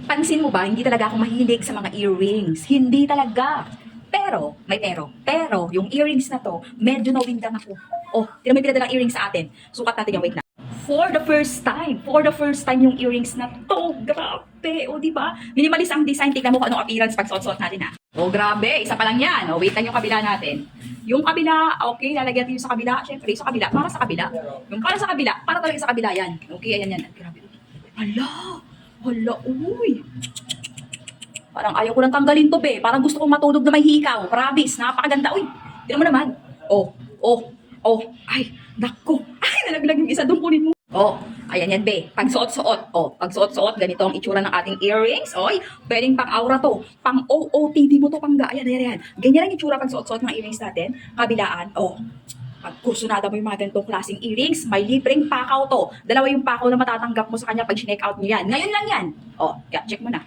Pansin mo ba, hindi talaga ako mahilig sa mga earrings. Hindi talaga. Pero, may pero. Pero, yung earrings na to, medyo nawindang ako. Oh, tinan mo yung pinadalang earrings sa atin. Sukat natin yung, wait na. For the first time yung earrings na to. Grabe. O, di ba? Minimalist ang design. Tignan mo kung anong appearance pag suot-suot natin, ha. O, grabe. Isa pa lang yan. O, wait lang yung kabila natin. Yung kabila, okay, lalagyan natin yung sa kabila. Siyempre, sa kabila, para sa kabila. Yung para sa kabila, para talaga sa kabila yan. Okay, ayan yan. Grabe. Hala. Hala, uy. Parang ayaw ko lang tanggalin to, be. Parang gusto kong matulog na may hikaw. Promise, napakaganda. Uy, tignan mo naman. Oh, oh, oh. Ay, naku. Ay, nalaglag yung isa doon, kunin mo. Oh, ayan yan, be. Pag suot-suot. Oh, pag suot-suot, ganito ang itsura ng ating earrings. Oy, pwedeng pang aura to. Pang OOTD mo to, pang ayan, ayan, ayan. Ganyan ang itsura pag suot-suot ng earrings natin. Kabilaan. Oh, pag kursunada mo yung mga ganitong klaseng earrings, may libreng pakaw to. Dalawa yung pakaw na matatanggap mo sa kanya pag sinek out nyo yan. Ngayon lang yan. Oh, check mo na.